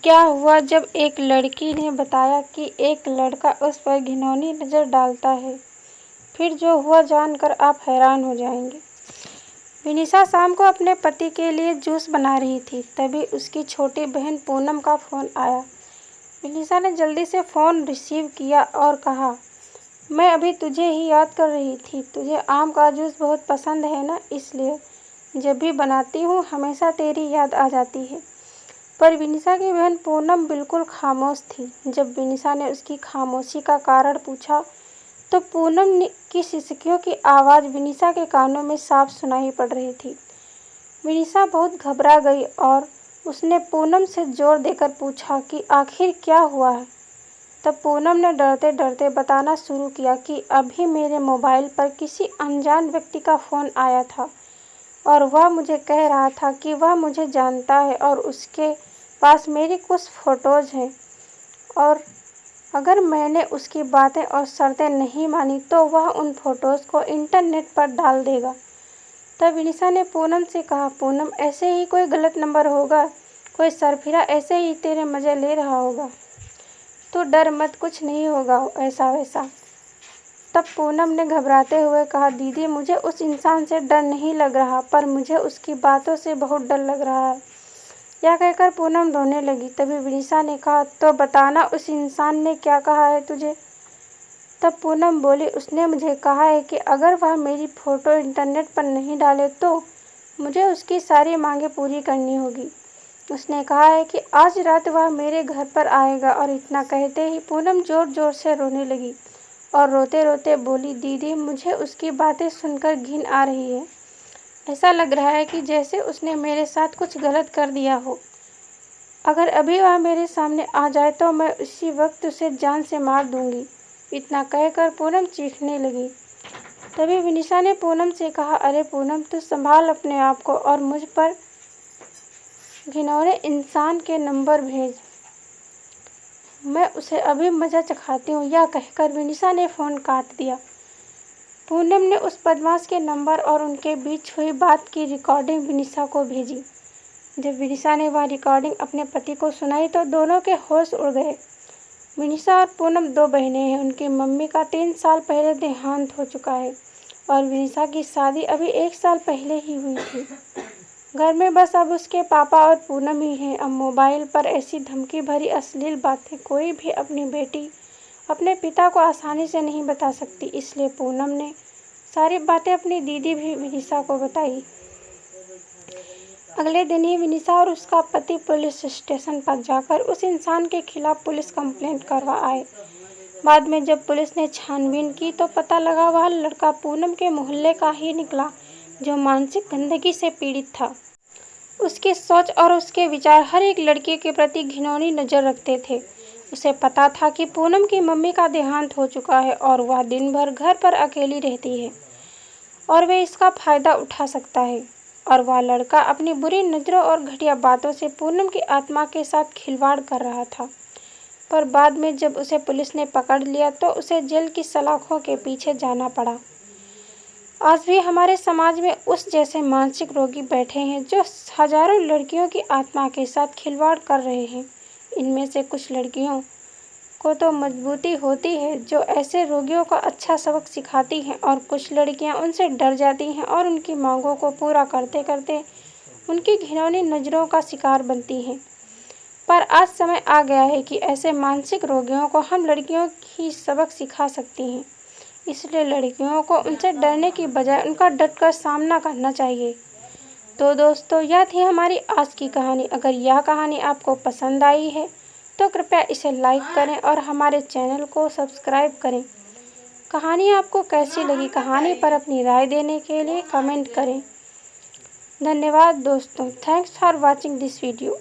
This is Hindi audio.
क्या हुआ जब एक लड़की ने बताया कि एक लड़का उस पर घिनौनी नज़र डालता है। फिर जो हुआ जानकर आप हैरान हो जाएंगे। विनिशा शाम को अपने पति के लिए जूस बना रही थी, तभी उसकी छोटी बहन पूनम का फ़ोन आया। विनिशा ने जल्दी से फ़ोन रिसीव किया और कहा, मैं अभी तुझे ही याद कर रही थी। तुझे आम का जूस बहुत पसंद है ना, इसलिए जब भी बनाती हूँ हमेशा तेरी याद आ जाती है। पर विनिशा की बहन पूनम बिल्कुल खामोश थी। जब विनिशा ने उसकी खामोशी का कारण पूछा तो पूनम की सिसकियों की आवाज़ विनिशा के कानों में साफ सुनाई पड़ रही थी। विनिशा बहुत घबरा गई और उसने पूनम से जोर देकर पूछा कि आखिर क्या हुआ है। तब पूनम ने डरते डरते बताना शुरू किया कि अभी मेरे मोबाइल पर किसी अनजान व्यक्ति का फ़ोन आया था और वह मुझे कह रहा था कि वह मुझे जानता है और उसके पास मेरी कुछ फ़ोटोज़ हैं और अगर मैंने उसकी बातें और शर्तें नहीं मानी तो वह उन फ़ोटोज़ को इंटरनेट पर डाल देगा। तब विनिशा ने पूनम से कहा, पूनम ऐसे ही कोई गलत नंबर होगा, कोई सरफिरा ऐसे ही तेरे मज़े ले रहा होगा। तो डर मत, कुछ नहीं होगा ऐसा वैसा। तब पूनम ने घबराते हुए कहा, दीदी मुझे उस इंसान से डर नहीं लग रहा, पर मुझे उसकी बातों से बहुत डर लग रहा है। यह कहकर पूनम रोने लगी। तभी विनिशा ने कहा, तो बताना उस इंसान ने क्या कहा है तुझे। तब पूनम बोली, उसने मुझे कहा है कि अगर वह मेरी फ़ोटो इंटरनेट पर नहीं डाले तो मुझे उसकी सारी मांगें पूरी करनी होगी। उसने कहा है कि आज रात वह मेरे घर पर आएगा। और इतना कहते ही पूनम ज़ोर ज़ोर से रोने लगी और रोते रोते बोली, दीदी मुझे उसकी बातें सुनकर घिन आ रही है। ऐसा लग रहा है कि जैसे उसने मेरे साथ कुछ गलत कर दिया हो। अगर अभी वह मेरे सामने आ जाए तो मैं उसी वक्त उसे जान से मार दूंगी। इतना कहकर पूनम चीखने लगी। तभी विनिशा ने पूनम से कहा, अरे पूनम तू संभाल अपने आप को और मुझ पर घिनौने इंसान के नंबर भेज, मैं उसे अभी मज़ा चखाती हूँ। यह कहकर विनिशा ने फ़ोन काट दिया। पूनम ने उस बदमाश के नंबर और उनके बीच हुई बात की रिकॉर्डिंग विनिशा को भेजी। जब विनिशा ने वह रिकॉर्डिंग अपने पति को सुनाई तो दोनों के होश उड़ गए। विनिशा और पूनम दो बहनें हैं। उनकी मम्मी का 3 साल पहले देहांत हो चुका है और विनिशा की शादी अभी 1 साल पहले ही हुई थी। घर में बस अब उसके पापा और पूनम ही हैं। अब मोबाइल पर ऐसी धमकी भरी अश्लील बातें कोई भी अपनी बेटी अपने पिता को आसानी से नहीं बता सकती, इसलिए पूनम ने सारी बातें अपनी दीदी भी विनिशा को बताई। अगले दिन ही विनिशा और उसका पति पुलिस स्टेशन पर जाकर उस इंसान के खिलाफ पुलिस कंप्लेंट करवा आए। बाद में जब पुलिस ने छानबीन की तो पता लगा वह लड़का पूनम के मोहल्ले का ही निकला जो मानसिक गंदगी से पीड़ित था। उसकी सोच और उसके विचार हर एक लड़की के प्रति घिनौनी नज़र रखते थे। उसे पता था कि पूनम की मम्मी का देहांत हो चुका है और वह दिन भर घर पर अकेली रहती है और वे इसका फ़ायदा उठा सकता है। और वह लड़का अपनी बुरी नज़रों और घटिया बातों से पूनम की आत्मा के साथ खिलवाड़ कर रहा था। पर बाद में जब उसे पुलिस ने पकड़ लिया तो उसे जेल की सलाखों के पीछे जाना पड़ा। आज भी हमारे समाज में उस जैसे मानसिक रोगी बैठे हैं जो हजारों लड़कियों की आत्मा के साथ खिलवाड़ कर रहे हैं। इनमें से कुछ लड़कियों को तो मजबूती होती है जो ऐसे रोगियों को अच्छा सबक सिखाती हैं और कुछ लड़कियां उनसे डर जाती हैं और उनकी मांगों को पूरा करते करते उनकी घिनौनी नज़रों का शिकार बनती हैं। पर आज समय आ गया है कि ऐसे मानसिक रोगियों को हम लड़कियों ही सबक सिखा सकती हैं। इसलिए लड़कियों को उनसे डरने की बजाय उनका डटकर सामना करना चाहिए। तो दोस्तों, यह थी हमारी आज की कहानी। अगर यह कहानी आपको पसंद आई है तो कृपया इसे लाइक करें और हमारे चैनल को सब्सक्राइब करें। कहानी आपको कैसी लगी, कहानी पर अपनी राय देने के लिए कमेंट करें। धन्यवाद दोस्तों। Thanks for watching this video.